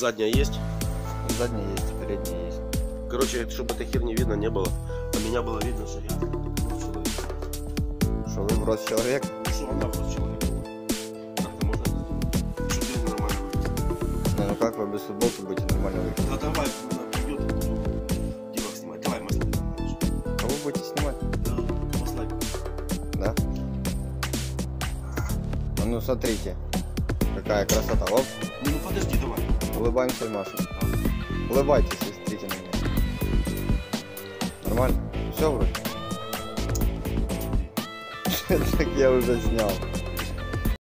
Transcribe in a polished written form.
Задняя есть? Задняя есть, передняя есть. Короче, чтобы этой херни видно не было. А меня было видно, что я человек. Что вы в рост человек? Что она просто человек. Как-то можно. Что ты нормально выглядишь? Не, ну как вы без футболки будете нормально выглядеть? Да давай, она придет, буду девок снимать. Давай, маслай. А вы будете снимать? Да, маслай. Да? А ну смотрите, какая красота. Оп, Ну подожди, давай. улыбаемся и машем. Улыбайтесь и смотрите на меня. Нормально? Все вроде? Так я уже снял.